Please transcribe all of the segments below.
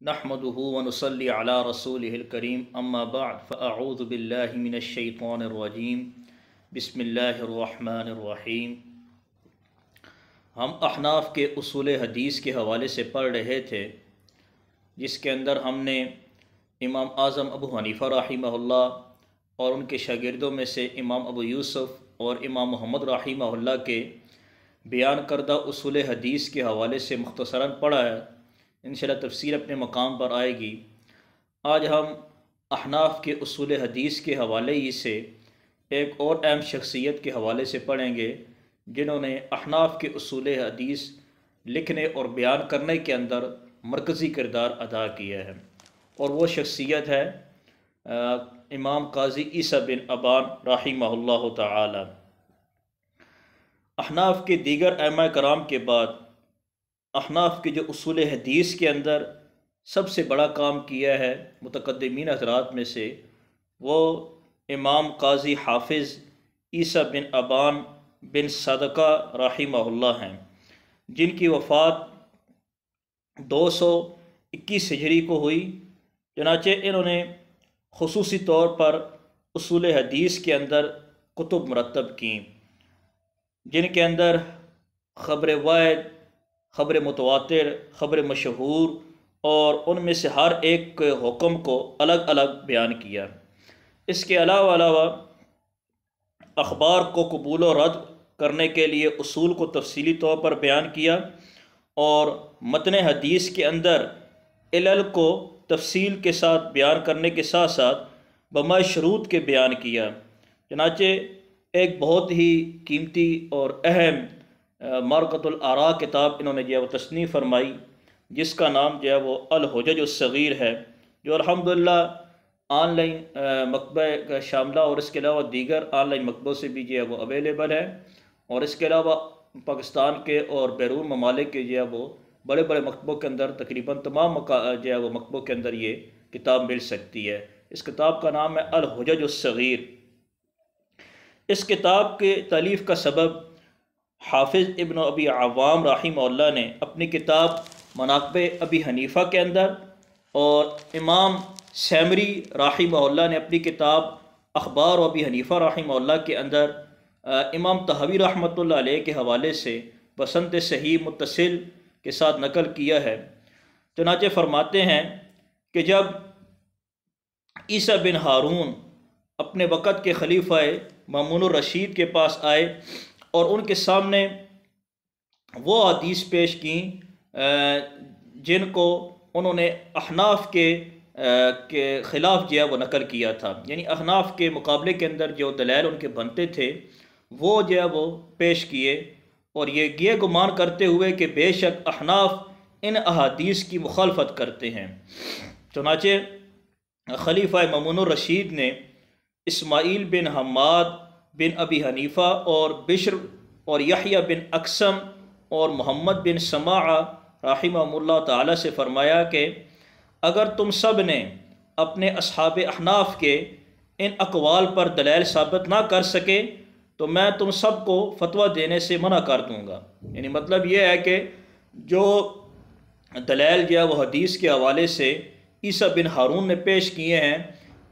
نحمده ونصلي على رسوله الكريم اما بعد فاعوذ بالله من الشیطان الرجیم بسم اللہ الرحمن الرحیم۔ ہم احناف کے اصول حدیث کے حوالے سے پڑھ رہے تھے، جس کے اندر ہم نے امام اعظم ابو حنیفہ رحمہ اللہ اور ان کے شاگردوں میں سے امام ابو یوسف اور امام محمد رحمہ اللہ کے بیان کردہ اصول حدیث کے حوالے سے مختصراً پڑھا ہے۔ انشاءاللہ تفسیر اپنے مقام پر آئے گی۔ آج ہم احناف کے اصول حدیث کے حوالے ہی سے ایک اور اہم شخصیت کے حوالے سے پڑھیں گے، جنہوں نے احناف کے اصول حدیث لکھنے اور بیان کرنے کے اندر مرکزی کردار ادا کیا ہے، اور وہ شخصیت ہے امام قاضی عیسیٰ بن ابان رحمہ اللہ تعالی۔ احناف کے دیگر ائمہ کرام کے بعد احناف کے جو اصول حدیث کے اندر سب سے بڑا کام کیا ہے متقدمین حضرات میں سے، وہ امام قاضی حافظ عیسیٰ بن ابان بن صدقہ رحمہ اللہ ہیں، جن کی وفات 221 ہجری کو ہوئی۔ چنانچہ انہوں نے خصوصی طور پر اصول حدیث کے اندر کتب مرتب کیں، جن کے اندر خبر واحد، خبر متواتر، خبر مشہور، اور ان میں سے ہر ایک کے حکم کو الگ الگ بیان کیا۔ اس کے علاوہ اخبار کو قبول و رد کرنے کے لیے اصول کو تفصیلی طور پر بیان کیا، اور متن حدیث کے اندر علل کو تفصیل کے ساتھ بیان کرنے کے ساتھ ساتھ بما شروط کے بیان کیا۔ چنانچہ ایک بہت ہی قیمتی اور اہم معرکۃ الآراء کتاب انہوں نے جو ہے وہ تصنیف فرمائی، جس کا نام جو ہے وہ الحجج الصغیر ہے، جو الحمدللہ آن لائن مکتبہ کا شاملہ اور اس کے علاوہ دیگر آن لائن مکتبوں سے بھی جو ہے وہ اویلیبل ہے، اور اس کے علاوہ پاکستان کے اور بیرون ممالک کے جو ہے وہ بڑے بڑے مکتبوں کے اندر تقریباً تمام جو ہے وہ مکتبوں کے اندر یہ کتاب مل سکتی ہے۔ اس کتاب کا نام ہے الحجج الصغیر۔ اس کتاب کے تالیف کا سبب حافظ ابن ابی عوام رحمہ اللہ نے اپنی کتاب مناقب ابی حنیفہ کے اندر، اور امام سیمری رحمہ اللہ نے اپنی کتاب اخبار ابی حنیفہ رحمہ اللہ کے اندر امام طحاوی رحمۃ اللہ علیہ کے حوالے سے بسند صحیح متصل کے ساتھ نقل کیا ہے۔ چنانچہ فرماتے ہیں کہ جب عیسیٰ بن ہارون اپنے وقت کے خلیفہ مامون الرشید کے پاس آئے اور ان کے سامنے وہ حدیث پیش کیں جن کو انہوں نے احناف کے خلاف جو ہے وہ نقل کیا تھا، یعنی احناف کے مقابلے کے اندر جو دلائل ان کے بنتے تھے وہ جو ہے وہ پیش کیے، اور یہ گمان کرتے ہوئے کہ بے شک احناف ان احادیث کی مخالفت کرتے ہیں۔ چنانچہ خلیفہ مامون الرشید نے اسماعیل بن حماد بن ابی حنیفہ اور بشر اور یحییٰ بن اقسم اور محمد بن سماعہ رحمہ اللہ تعالی سے فرمایا کہ اگر تم سب نے اپنے اصحاب احناف کے ان اقوال پر دلائل ثابت نہ کر سکے تو میں تم سب کو فتویٰ دینے سے منع کر دوں گا۔ یعنی مطلب یہ ہے کہ جو دلائل جو ہے وہ حدیث کے حوالے سے عیسیٰ بن ہارون نے پیش کیے ہیں،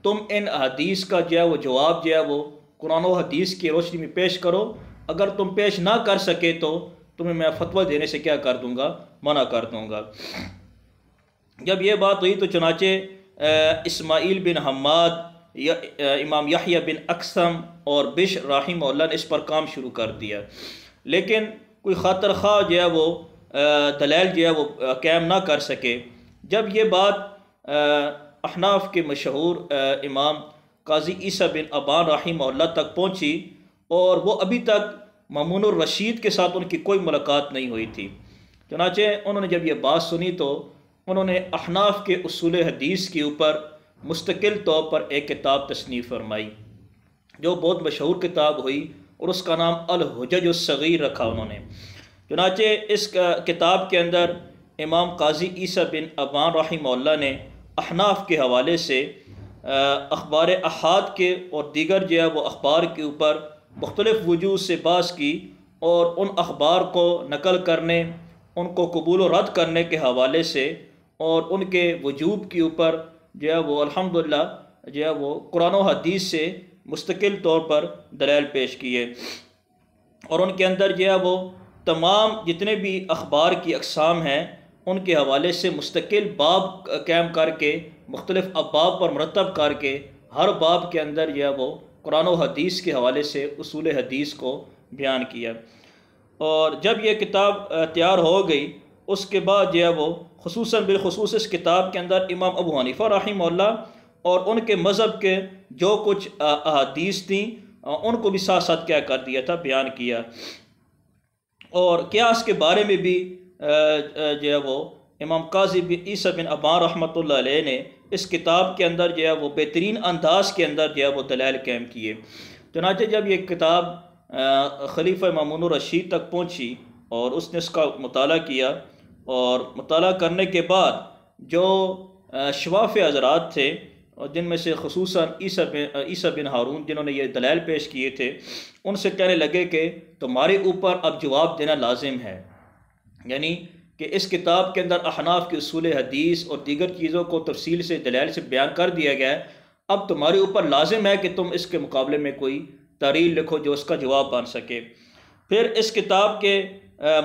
تم ان حدیث کا جو ہے وہ جواب جو ہے وہ قرآن و حدیث کی روشنی میں پیش کرو۔ اگر تم پیش نہ کر سکے تو تمہیں میں فتویٰ دینے سے کیا کر دوں گا، منع کر دوں گا۔ جب یہ بات ہوئی تو چنانچہ اسماعیل بن حماد، امام یحییٰ بن اقسم اور بشر رحمہ اللہ نے اس پر کام شروع کر دیا، لیکن کوئی خاطر خواہ جو ہے وہ دلائل جو ہے وہ قائم نہ کر سکے۔ جب یہ بات احناف کے مشہور امام قاضی عیسیٰ بن ابان رحمہ اللہ تک پہنچی، اور وہ ابھی تک مامون الرشید کے ساتھ ان کی کوئی ملاقات نہیں ہوئی تھی، چنانچہ انہوں نے جب یہ بات سنی تو انہوں نے احناف کے اصول حدیث کے اوپر مستقل طور پر ایک کتاب تصنیف فرمائی، جو بہت مشہور کتاب ہوئی، اور اس کا نام الحجج الصغیر رکھا انہوں نے۔ چنانچہ اس کتاب کے اندر امام قاضی عیسیٰ بن ابان رحمہ اللہ نے احناف کے حوالے سے اخبار احاد کے اور دیگر جو ہے وہ اخبار کے اوپر مختلف وجوہ سے بحث کی، اور ان اخبار کو نقل کرنے، ان کو قبول و رد کرنے کے حوالے سے اور ان کے وجوب کے اوپر جو ہے وہ الحمدللہ جو ہے وہ قرآن و حدیث سے مستقل طور پر دلائل پیش کیے، اور ان کے اندر جو ہے وہ تمام جتنے بھی اخبار کی اقسام ہیں ان کے حوالے سے مستقل باب قائم کر کے، مختلف ابواب پر مرتب کر کے، ہر باب کے اندر جو ہے وہ قرآن و حدیث کے حوالے سے اصول حدیث کو بیان کیا۔ اور جب یہ کتاب تیار ہو گئی، اس کے بعد جو ہے وہ خصوصاً بالخصوص اس کتاب کے اندر امام ابو حنیفہ رحمہ اللہ اور ان کے مذہب کے جو کچھ احادیث تھیں ان کو بھی ساتھ ساتھ کیا کر دیا تھا، بیان کیا۔ اور قیاس کے بارے میں بھی جو ہے وہ امام قاضی عیسیٰ بن ابان رحمۃ اللہ علیہ نے اس کتاب کے اندر جو ہے وہ بہترین انداز کے اندر جو ہے وہ دلائل قائم کیے۔ چنانچہ جب یہ کتاب خلیفہ مامون الرشید تک پہنچی اور اس نے اس کا مطالعہ کیا، اور مطالعہ کرنے کے بعد جو شواف حضرات تھے، اور جن میں سے خصوصاً عیسیٰ بن ہارون جنہوں نے یہ دلائل پیش کیے تھے، ان سے کہنے لگے کہ تمہارے اوپر اب جواب دینا لازم ہے، یعنی کہ اس کتاب کے اندر احناف کے اصول حدیث اور دیگر چیزوں کو تفصیل سے دلائل سے بیان کر دیا گیا ہے، اب تمہارے اوپر لازم ہے کہ تم اس کے مقابلے میں کوئی تحریر لکھو جو اس کا جواب بن سکے۔ پھر اس کتاب کے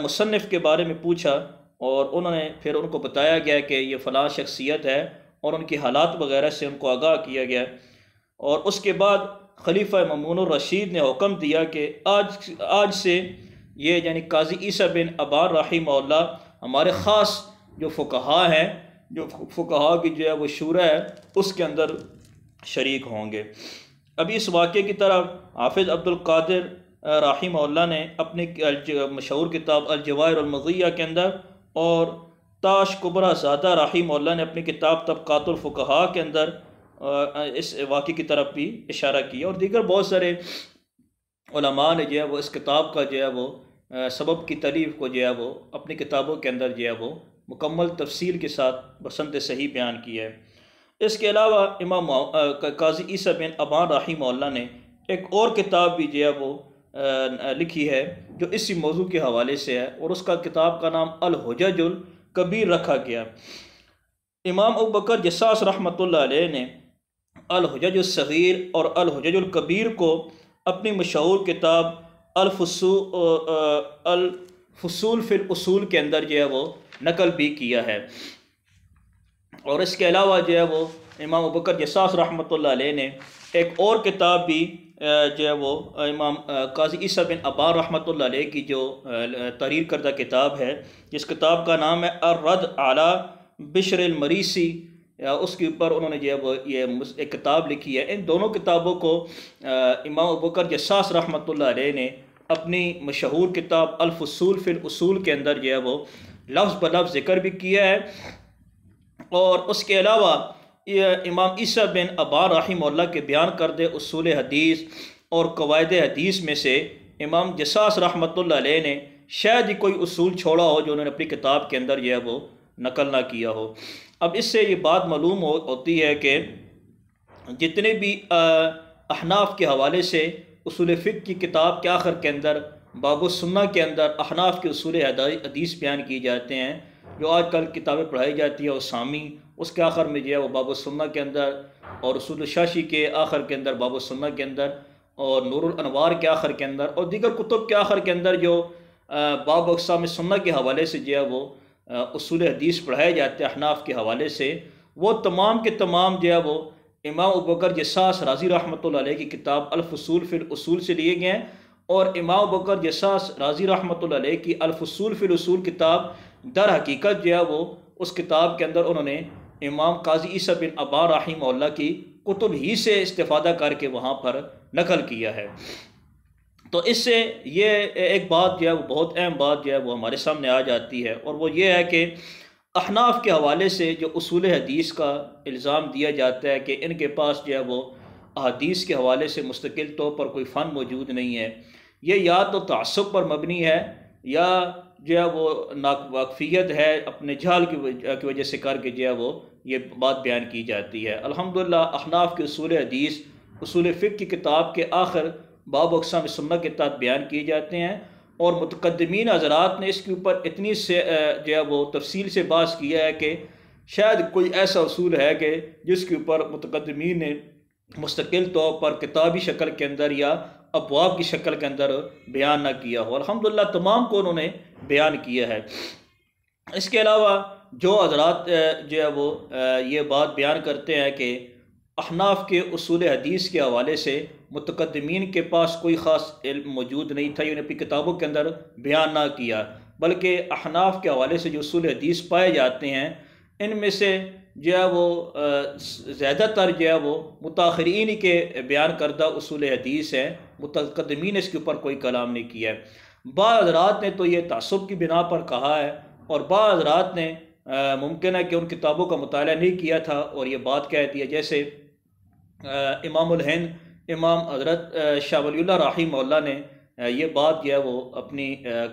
مصنف کے بارے میں پوچھا، اور انہوں نے پھر ان کو بتایا گیا کہ یہ فلاں شخصیت ہے، اور ان کی حالات وغیرہ سے ان کو آگاہ کیا گیا۔ اور اس کے بعد خلیفہ مامون الرشید نے حکم دیا کہ آج سے یہ یعنی قاضی عیسیٰ بن ابان رحمہ اللہ ہمارے خاص جو فقہا ہیں، جو فقہا کی جو ہے وہ شورا ہے، اس کے اندر شریک ہوں گے۔ ابھی اس واقعے کی طرف حافظ عبد القادر رحمہ اللہ نے اپنی مشہور کتاب الجواہر المضیہ کے اندر، اور تاش کبرا زادہ رحمہ اللہ نے اپنی کتاب طبقات الفقہاء کے اندر اس واقعے کی طرف بھی اشارہ کیا، اور دیگر بہت سارے علماء نے جو ہے وہ اس کتاب کا جو ہے وہ سبب کی تعریف کو جو ہے وہ اپنی کتابوں کے اندر جو ہے وہ مکمل تفصیل کے ساتھ بسند صحیح بیان کیا ہے۔ اس کے علاوہ امام قاضی عیسیٰ بن ابان رحمہ اللہ نے ایک اور کتاب بھی جو ہے وہ لکھی ہے جو اسی موضوع کے حوالے سے ہے، اور اس کا کتاب کا نام الحجج الکبیر رکھا گیا۔ امام ابو بکر جساس رحمۃ اللہ علیہ نے الحجج الصغیر اور الحجج الکبیر کو اپنی مشہور کتاب الفصول فی الاصول کے اندر جو ہے وہ نقل بھی کیا ہے۔ اور اس کے علاوہ جو ہے وہ امام ابو بکر جساس رحمۃ اللہ علیہ نے ایک اور کتاب بھی جو ہے وہ امام قاضی عیسیٰ بن ابان رحمۃ اللہ علیہ کی جو تحریر کردہ کتاب ہے، جس کتاب کا نام ہے الرد علی بشر المریسی، اس کے اوپر انہوں نے جو ہے وہ یہ ایک کتاب لکھی ہے۔ ان دونوں کتابوں کو امام ابو بکر جساس رحمۃ اللہ علیہ نے اپنی مشہور کتاب الفصول فی الاصول کے اندر جو ہے وہ لفظ بلفظ ذکر بھی کیا ہے۔ اور اس کے علاوہ امام عیسیٰ بن ابان رحمہ اللہ کے بیان کردہ اصول حدیث اور قواعد حدیث میں سے امام جساس رحمۃ اللہ علیہ نے شاید ہی کوئی اصول چھوڑا ہو جو انہوں نے اپنی کتاب کے اندر جو ہے وہ نقل نہ کیا ہو۔ اب اس سے یہ بات معلوم ہوتی ہے کہ جتنے بھی احناف کے حوالے سے اصول فقہ کی کتاب کے آخر کے اندر باب السنہ کے اندر احناف کے اصول حدیث بیان کی جاتے ہیں، جو آج کل کتابیں پڑھائی جاتی ہے اسامی، اس کے آخر میں جو ہے وہ باب السنہ کے اندر، اور اصول الشاشی کے آخر کے اندر باب السنہ کے اندر، اور نور الانوار کے آخر کے اندر، اور دیگر کتب کے آخر کے اندر جو باب اقسام سنہ کے حوالے سے جو ہے وہ اصول حدیث پڑھائے جاتے ہیں احناف کے حوالے سے، وہ تمام کے تمام جو ہے وہ امام ابو بکر جساس رازی رحمۃ اللہ علیہ کی کتاب الفصول فی الاصول سے لیے گئے ہیں، اور امام ابو بکر جساس رازی رحمۃ اللہ علیہ کی الفصول فی الاصول کتاب در حقیقت جو ہے وہ اس کتاب کے اندر انہوں نے امام قاضی عیسیٰ بن ابان رحمہ اللہ کی کتب ہی سے استفادہ کر کے وہاں پر نقل کیا ہے۔ تو اس سے یہ ایک بات جو ہے وہ بہت اہم بات جو ہے وہ ہمارے سامنے آ جاتی ہے، اور وہ یہ ہے کہ احناف کے حوالے سے جو اصول حدیث کا الزام دیا جاتا ہے کہ ان کے پاس جو ہے وہ احادیث کے حوالے سے مستقل طور پر کوئی فن موجود نہیں ہے، یہ یا تو تعصب پر مبنی ہے یا جو ہے وہ ناواقفیت ہے، اپنے جہل کی وجہ سے کر کے جو ہے وہ یہ بات بیان کی جاتی ہے۔ الحمدللہ احناف کے اصول حدیث اصول فقہ کی کتاب کے آخر باب اقسام سنہ کے تحت بیان کیے جاتے ہیں، اور متقدمین حضرات نے اس کے اوپر اتنی سے جو ہے وہ تفصیل سے بحث کیا ہے کہ شاید کوئی ایسا اصول ہے کہ جس کے اوپر متقدمین نے مستقل طور پر کتابی شکل کے اندر یا ابواب کی شکل کے اندر بیان نہ کیا ہو۔ الحمدللہ تمام کو انہوں نے بیان کیا ہے۔ اس کے علاوہ جو حضرات جو ہے وہ یہ بات بیان کرتے ہیں کہ احناف کے اصول حدیث کے حوالے سے متقدمین کے پاس کوئی خاص علم موجود نہیں تھا، انہوں نے اپنی کتابوں کے اندر بیان نہ کیا، بلکہ احناف کے حوالے سے جو اصول حدیث پائے جاتے ہیں ان میں سے جو ہے وہ زیادہ تر جو ہے وہ متاخرین ہی کے بیان کردہ اصول حدیث ہیں، متقدمین اس کے اوپر کوئی کلام نہیں کیا ہے۔ بعض حضرات نے تو یہ تعصب کی بنا پر کہا ہے، اور بعض حضرات نے ممکن ہے کہ ان کتابوں کا مطالعہ نہیں کیا تھا اور یہ بات کہہ دیا، جیسے امام الہند امام حضرت شاہ ولی اللہ رحمہ اللہ نے یہ بات جو ہے وہ اپنی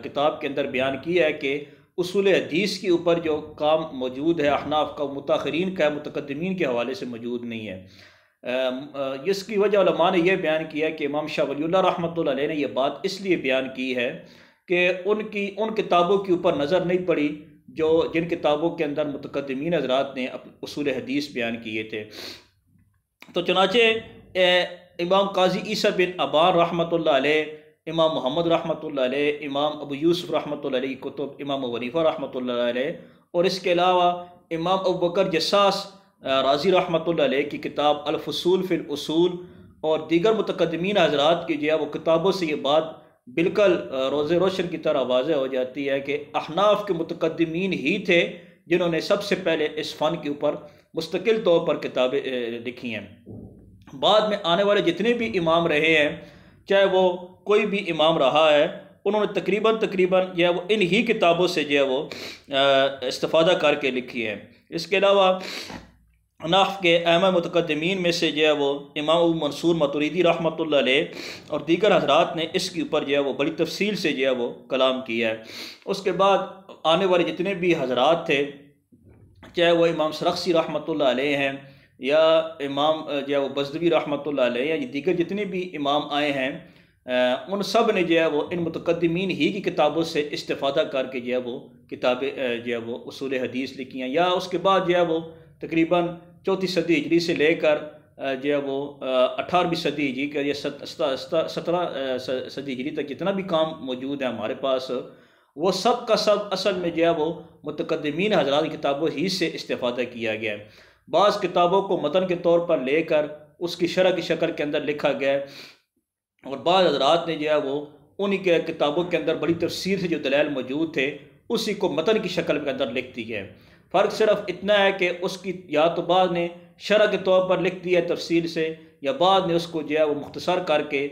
کتاب کے اندر بیان کی ہے کہ اصول حدیث کے اوپر جو کام موجود ہے احناف کا، متاخرین کا، متقدمین کے حوالے سے موجود نہیں ہے۔ اس کی وجہ علماء نے یہ بیان کیا کہ امام شاہ ولی اللہ رحمۃ اللہ علیہ نے یہ بات اس لیے بیان کی ہے کہ ان کتابوں کے اوپر نظر نہیں پڑی جن کتابوں کے اندر متقدمین حضرات نے اصول حدیث بیان کیے تھے۔ تو چنانچہ امام قاضی عیسیٰ بن ابان رحمۃ اللہ علیہ، امام محمد رحمۃ اللہ علیہ، امام ابو یوسف رحمۃ اللہ علیہ کی کتب، امام ابو حنیفہ رحمۃ اللہ علیہ، اور اس کے علاوہ امام ابو بکر جساس رازی رحمۃ اللہ علیہ کی کتاب الفصول فی الاصول، اور دیگر متقدمین حضرات کی جو ہے وہ کتابوں سے یہ بات بالکل روز روشن کی طرح واضح ہو جاتی ہے کہ احناف کے متقدمین ہی تھے جنہوں نے سب سے پہلے اس فن کے اوپر مستقل طور پر کتابیں لکھی ہیں۔ بعد میں آنے والے جتنے بھی امام رہے ہیں، چاہے وہ کوئی بھی امام رہا ہے، انہوں نے تقریباً جو ہے وہ انہی کتابوں سے جو ہے وہ استفادہ کر کے لکھی ہے۔ اس کے علاوہ احناف کے ائمہ متقدمین میں سے جو ہے وہ امام ابو منصور ماتریدی رحمۃ اللہ علیہ اور دیگر حضرات نے اس کے اوپر جو ہے وہ بڑی تفصیل سے جو ہے وہ کلام کیا ہے۔ اس کے بعد آنے والے جتنے بھی حضرات تھے، چاہے وہ امام سرخسی رحمۃ اللہ علیہ ہیں یا امام جو ہے وہ بزدوی رحمۃ اللہ علیہ یا دیگر جتنے بھی امام آئے ہیں، ان سب نے جو ہے وہ ان متقدمین ہی کی کتابوں سے استفادہ کر کے جو ہے وہ کتابیں جو ہے وہ اصول حدیث لکھی ہیں، یا اس کے بعد جو ہے وہ تقریباً 4 صدی ہجری سے لے کر جو ہے وہ 18ویں صدی ہجری کا یا 17 صدی ہجری تک جتنا بھی کام موجود ہے ہمارے پاس، وہ سب کا سب اصل میں جو ہے وہ متقدمین حضرات کی کتابوں ہی سے استفادہ کیا گیا ہے۔ بعض کتابوں کو متن کے طور پر لے کر اس کی شرح کی شکل کے اندر لکھا گیا ہے، اور بعض حضرات نے جو ہے وہ انہی کے کتابوں کے اندر بڑی تفصیل سے جو دلائل موجود تھے اسی کو متن کی شکل کے اندر لکھ دی ہے۔ فرق صرف اتنا ہے کہ اس کی یا تو بعض نے شرح کے طور پر لکھ دیا ہے تفصیل سے، یا بعض نے اس کو جو ہے وہ مختصر کر کے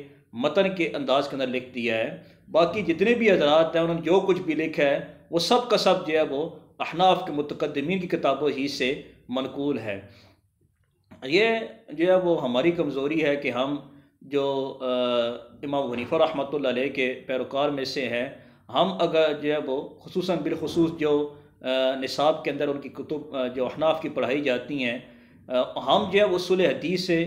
متن کے انداز کے اندر لکھ دیا ہے۔ باقی جتنے بھی حضرات ہیں انہوں نے جو کچھ بھی لکھا ہے وہ سب کا سب جو ہے وہ احناف کے متقدمین کی کتابوں ہی سے منقول ہے۔ یہ جو ہے وہ ہماری کمزوری ہے کہ ہم جو امام حنیفہ رحمۃ اللہ علیہ کے پیروکار میں سے ہیں، ہم اگر جو ہے وہ خصوصاً بالخصوص جو نصاب کے اندر ان کی کتب جو احناف کی پڑھائی جاتی ہیں، ہم جو ہے اصول حدیث سے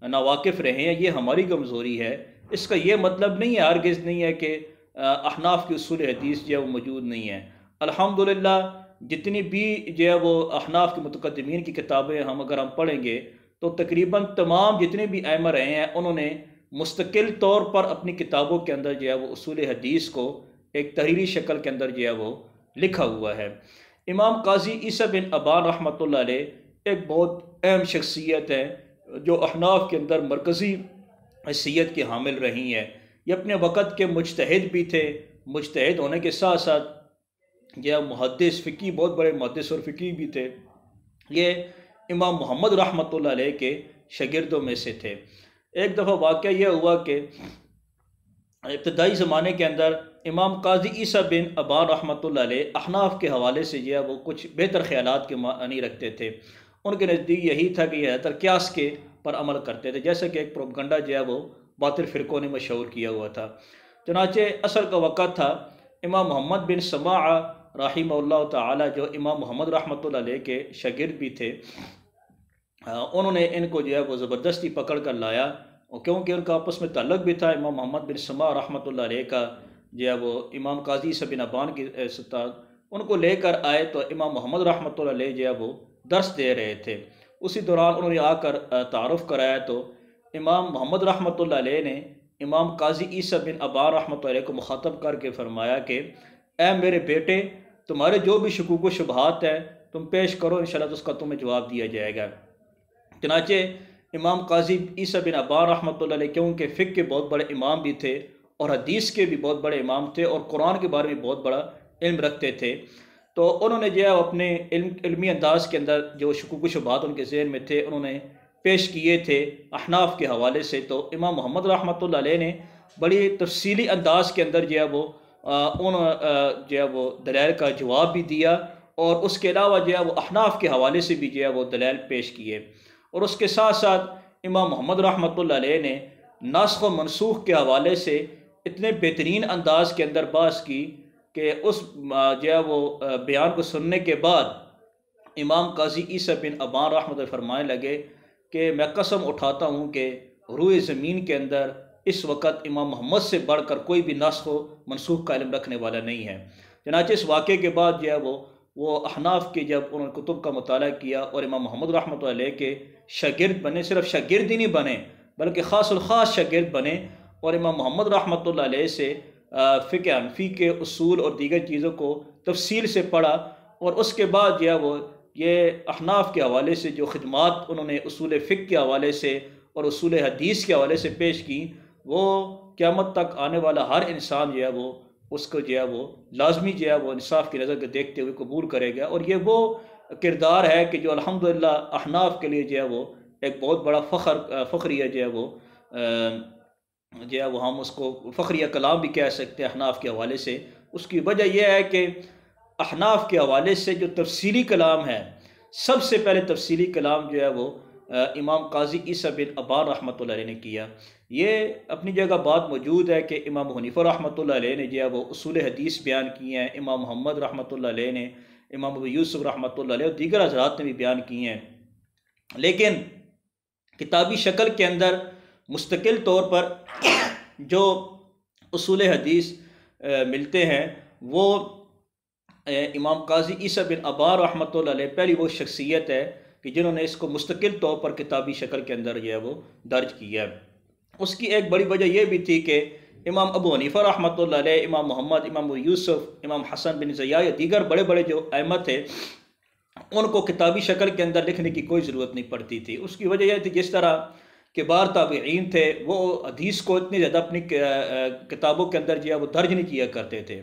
ناواقف رہے ہیں، یہ ہماری کمزوری ہے۔ اس کا یہ مطلب نہیں ہے، ہرگز نہیں ہے کہ احناف کی اصول حدیث جو ہے وہ موجود نہیں ہے۔ الحمدللہ جتنی بھی جو ہے وہ احناف کے متقدمین کی کتابیں اگر ہم پڑھیں گے تو تقریباً تمام جتنے بھی ائمہ رہے ہیں انہوں نے مستقل طور پر اپنی کتابوں کے اندر جو ہے وہ اصول حدیث کو ایک تحریری شکل کے اندر جو ہے وہ لکھا ہوا ہے۔ امام قاضی عیسیٰ بن ابان رحمۃ اللہ علیہ ایک بہت اہم شخصیت ہے جو احناف کے اندر مرکزی حیثیت کی حامل رہی ہیں۔ یہ اپنے وقت کے مجتہد بھی تھے، مجتہد ہونے کے ساتھ ساتھ یہ محدث فقی، بہت بڑے محدث اور فقی بھی تھے۔ یہ امام محمد رحمۃ اللہ علیہ کے شاگردوں میں سے تھے۔ ایک دفعہ واقعہ یہ ہوا کہ ابتدائی زمانے کے اندر امام قاضی عیسیٰ بن ابان رحمۃ اللہ علیہ احناف کے حوالے سے جو ہے وہ کچھ بہتر خیالات کے معنی رکھتے تھے۔ ان کے نزدیک یہی تھا کہ یہ قیاس کے پر عمل کرتے تھے، جیسا کہ ایک پروپگنڈا جو ہے وہ باطل فرقوں نے مشہور کیا ہوا تھا۔ چنانچہ اصل کا وقت تھا، امام محمد بن سماع رحمہ اللہ تعالی جو امام محمد رحمۃ اللہ علیہ کے شاگرد بھی تھے، انہوں نے ان کو جو ہے وہ زبردستی پکڑ کر لایا، اور کیونکہ ان کا آپس میں تعلق بھی تھا، امام محمد بن سماع رحمۃ اللہ علیہ کا جو ہے وہ امام قاضی عیسیٰ بن ابان کے استاد، ان کو لے کر آئے تو امام محمد رحمۃ اللہ علیہ جو ہے وہ درس دے رہے تھے۔ اسی دوران انہوں نے آ کر تعارف کرایا تو امام محمد رحمۃ اللہ علیہ نے امام قاضی عیسیٰ بن ابان رحمۃ اللہ علیہ کو مخاطب کر کے فرمایا کہ اے میرے بیٹے، تمہارے جو بھی شکوک و شبہات ہیں تم پیش کرو، انشاءاللہ تو اس کا تمہیں جواب دیا جائے گا۔ چنانچہ امام قاضی عیسیٰ بن ابان رحمۃ اللہ علیہ کیونکہ فقہ کے بہت بڑے امام بھی تھے اور حدیث کے بھی بہت بڑے امام تھے اور قرآن کے بارے میں بہت بڑا علم رکھتے تھے، تو انہوں نے جو ہے اپنے علمی انداز کے اندر جو شکوک و شبہات ان کے ذہن میں تھے انہوں نے پیش کیے تھے احناف کے حوالے سے۔ تو امام محمد رحمۃ اللہ علیہ نے بڑی تفصیلی انداز کے اندر جو ہے وہ جو ہے وہ دلائل کا جواب بھی دیا، اور اس کے علاوہ جو ہے وہ احناف کے حوالے سے بھی جو ہے وہ دلائل پیش کیے، اور اس کے ساتھ ساتھ امام محمد رحمۃ اللہ علیہ نے ناسخ و منسوخ کے حوالے سے اتنے بہترین انداز کے اندر بحث کی کہ اس جو ہے وہ بیان کو سننے کے بعد امام قاضی عیسیٰ بن ابان رحمۃ اللہ فرمانے لگے کہ میں قسم اٹھاتا ہوں کہ روئے زمین کے اندر اس وقت امام محمد سے بڑھ کر کوئی بھی ناسخ و منسوخ کا علم رکھنے والا نہیں ہے۔ چنانچہ اس واقعے کے بعد جو ہے وہ احناف کے جب انہوں نے کتب کا مطالعہ کیا اور امام محمد رحمۃ اللہ علیہ کے شاگرد بنے، صرف شاگرد ہی نہیں بنے بلکہ خاص الخاص شاگرد بنے، اور امام محمد رحمۃ اللہ علیہ سے فقہ حنفی کے اصول اور دیگر چیزوں کو تفصیل سے پڑھا، اور اس کے بعد جو ہے وہ یہ احناف کے حوالے سے جو خدمات انہوں نے اصول فقہ کے حوالے سے اور اصول حدیث کے حوالے سے پیش کی، وہ قیامت تک آنے والا ہر انسان جو ہے وہ اس کو جو ہے وہ لازمی جو ہے وہ انصاف کی نظر کے دیکھتے ہوئے قبول کرے گا، اور یہ وہ کردار ہے کہ جو الحمدللہ احناف کے لیے جو ہے وہ ایک بہت بڑا فخریہ جو ہے وہ ہم اس کو فخریہ کلام بھی کہہ سکتے ہیں احناف کے حوالے سے۔ اس کی وجہ یہ ہے کہ احناف کے حوالے سے جو تفصیلی کلام ہے، سب سے پہلے تفصیلی کلام جو ہے وہ امام قاضی عیسیٰ بن ابان رحمۃ اللہ علیہ نے کیا۔ یہ اپنی جگہ بات موجود ہے کہ امام حنیفہ رحمۃ اللہ علیہ نے جو ہے وہ اصول حدیث بیان کیے ہیں، امام محمد رحمۃ اللہ علیہ نے، امام ابو یوسف رحمۃ اللہ علیہ اور دیگر حضرات نے بھی بیان کیے ہیں، لیکن کتابی شکل کے اندر مستقل طور پر جو اصول حدیث ملتے ہیں وہ امام قاضی عیسیٰ بن ابان رحمۃ اللہ علیہ پہلی وہ شخصیت ہے کہ جنہوں نے اس کو مستقل طور پر کتابی شکل کے اندر جو ہے وہ درج کیا ہے۔ اس کی ایک بڑی وجہ یہ بھی تھی کہ امام ابو حنیفہ رحمۃ اللہ علیہ، امام محمد، امام ابو یوسف، امام حسن بن زیاد یا دیگر بڑے بڑے جو ائمہ تھے، ان کو کتابی شکل کے اندر لکھنے کی کوئی ضرورت نہیں پڑتی تھی۔ اس کی وجہ یہ تھی جس طرح کبار تابعین تھے وہ حدیث کو اتنی زیادہ اپنی کتابوں کے اندر جو ہے وہ درج نہیں کیا کرتے تھے،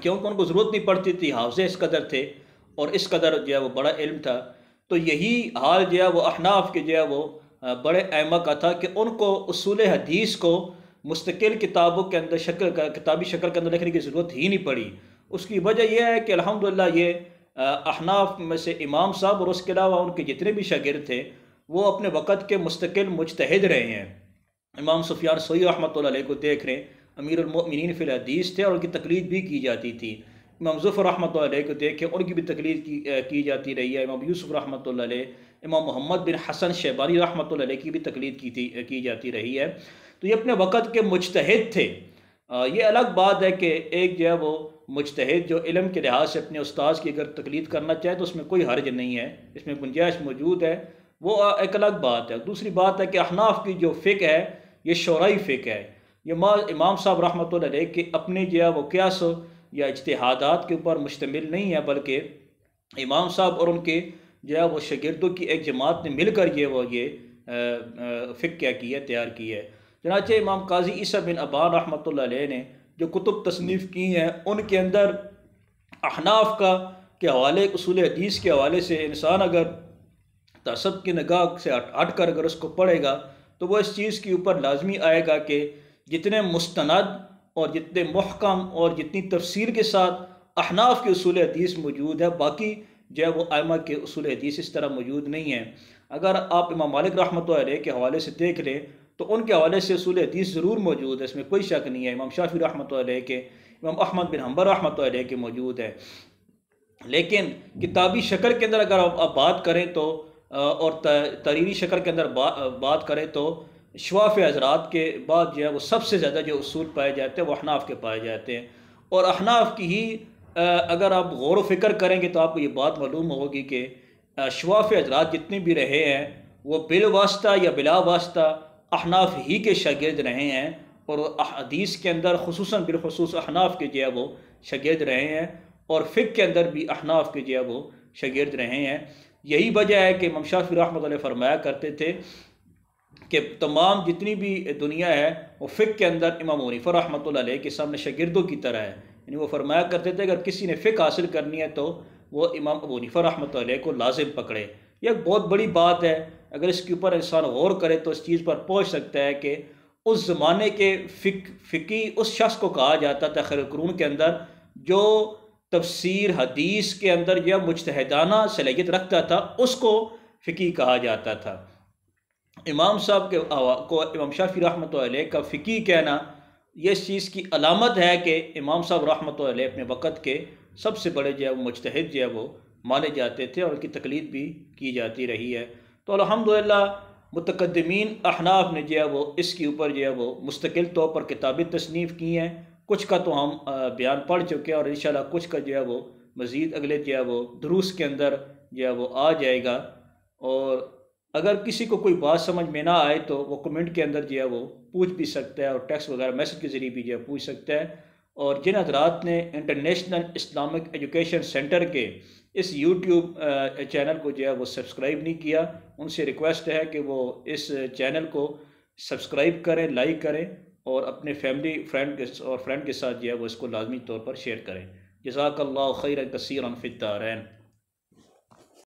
کیونکہ ان کو ضرورت نہیں پڑتی تھی، حافظے اس قدر تھے اور اس قدر جو ہے وہ بڑا علم تھا۔ تو یہی حال جو ہے وہ احناف کے جو ہے وہ بڑے ائمہ کا تھا کہ ان کو اصول حدیث کو مستقل کتابوں کے اندر کتابی شکل کے اندر لکھنے کی ضرورت ہی نہیں پڑی۔ اس کی وجہ یہ ہے کہ الحمدللہ یہ احناف میں سے امام صاحب اور اس کے علاوہ ان کے جتنے بھی شاگرد تھے وہ اپنے وقت کے مستقل مجتہد رہے ہیں۔ امام سفیان ثوری رحمۃ اللہ علیہ کو دیکھ رہے ہیں، امیر المؤمنین فی الحدیث تھے اور ان کی تقلید بھی کی جاتی تھی۔ امام ظفر رحمۃ اللہ علیہ کو دیکھیں، ان کی بھی تقلید کی جاتی رہی ہے۔ امام یوسف رحمۃ اللہ علیہ، امام محمد بن حسن شیبانی رحمۃ اللہ علیہ کی بھی تقلید کی جاتی رہی ہے۔ تو یہ اپنے وقت کے مجتہد تھے۔ یہ الگ بات ہے کہ ایک جو ہے وہ مجتہد جو علم کے لحاظ سے اپنے استاذ کی اگر تقلید کرنا چاہے تو اس میں کوئی حرج نہیں ہے، اس میں گنجائش موجود ہے، وہ ایک الگ بات ہے۔ دوسری بات ہے کہ احناف کی جو فقہ ہے یہ شورعی فقہ ہے، یہ امام صاحب رحمۃ اللہ علیہ کے اپنے جو ہے وہ قیاس یا اجتہادات کے اوپر مشتمل نہیں ہے، بلکہ امام صاحب اور ان کے جو ہے وہ شاگردوں کی ایک جماعت نے مل کر یہ فقہ کیا کی ہے، تیار کی ہے۔ چنانچہ امام قاضی عیسیٰ بن ابان رحمۃ اللہ علیہ نے جو کتب تصنیف کی ہیں ان کے اندر احناف کے حوالے، اصول حدیث کے حوالے سے انسان اگر تعصب کی نگاہ سے ہٹ کر اگر اس کو پڑھے گا تو وہ اس چیز کے اوپر لازمی آئے گا کہ جتنے مستند اور جتنے محکم اور جتنی تفسیر کے ساتھ احناف کے اصول حدیث موجود ہے، باقی جو ہے وہ ائمہ کے اصول حدیث اس طرح موجود نہیں ہیں۔ اگر آپ امام مالک رحمۃ اللہ علیہ کے حوالے سے دیکھ لیں تو ان کے حوالے سے اصول حدیث ضرور موجود ہے، اس میں کوئی شک نہیں ہے۔ امام شافعی رحمۃ اللہ علیہ کے، امام احمد بن حنبل رحمۃ اللہ علیہ کے موجود ہے، لیکن کتابی شکل کے اندر اگر آپ بات کریں تو اور تحریری شکل کے اندر بات کریں تو شواف حضرات کے بعد جو ہے وہ سب سے زیادہ جو اصول پائے جاتے ہیں وہ احناف کے پائے جاتے ہیں، اور احناف کی ہی اگر آپ غور و فکر کریں گے تو آپ کو یہ بات معلوم ہوگی کہ شواف حضرات جتنے بھی رہے ہیں وہ بالواسطہ یا بلا واسطہ احناف ہی کے شاگرد رہے ہیں، اور حدیث کے اندر خصوصاً بالخصوص احناف کے جو ہے وہ شاگرد رہے ہیں، اور فقہ کے اندر بھی احناف کے جو ہے وہ شاگرد رہے ہیں۔ یہی وجہ ہے کہ امام شافعی رحمۃ اللہ فرمایا کرتے تھے کہ تمام جتنی بھی دنیا ہے وہ فقہ کے اندر امام ابو حنیفہ رحمۃ اللہ علیہ کے سامنے شاگردوں کی طرح ہے، یعنی وہ فرمایا کرتے تھے اگر کسی نے فقہ حاصل کرنی ہے تو وہ امام ابو حنیفہ رحمۃ اللہ علیہ کو لازم پکڑے۔ یہ ایک بہت بڑی بات ہے، اگر اس کے اوپر انسان غور کرے تو اس چیز پر پہنچ سکتا ہے کہ اس زمانے کے فقی اس شخص کو کہا جاتا تھا خیر القرون کے اندر جو تفسیر حدیث کے اندر جو مجتہدانہ صلاحیت رکھتا تھا، اس کو فقی کہا جاتا تھا۔ امام صاحب کو امام شافعی رحمۃ اللہ علیہ کا فقی کہنا یہ اس چیز کی علامت ہے کہ امام صاحب رحمۃ اللہ علیہ اپنے وقت کے سب سے بڑے جو ہے وہ مجتہد جو ہے وہ مانے جاتے تھے، اور ان کی تقلید بھی کی جاتی رہی ہے۔ تو الحمدللہ متقدمین احناف نے جو ہے وہ اس کے اوپر جو ہے وہ مستقل طور پر کتابیں تصنیف کی ہیں، کچھ کا تو ہم بیان پڑھ چکے ہیں، اور انشاءاللہ کچھ کا جو ہے وہ مزید اگلے جو ہے وہ دروس کے اندر جو ہے وہ آ جائے گا۔ اور اگر کسی کو کوئی بات سمجھ میں نہ آئے تو وہ کمنٹ کے اندر جو ہے وہ پوچھ بھی سکتا ہے، اور ٹیکسٹ وغیرہ میسج کے ذریعے بھی جو ہے پوچھ سکتا ہے۔ اور جن حضرات نے انٹرنیشنل اسلامک ایجوکیشن سینٹر کے اس یوٹیوب چینل کو جو ہے وہ سبسکرائب نہیں کیا، ان سے ریکویسٹ ہے کہ وہ اس چینل کو سبسکرائب کریں، لائک کریں، اور اپنے فیملی فرینڈ کے ساتھ جو ہے وہ اس کو لازمی طور پر شیئر کریں۔ جزاک اللہ خیرا کثیرا فی الدارین۔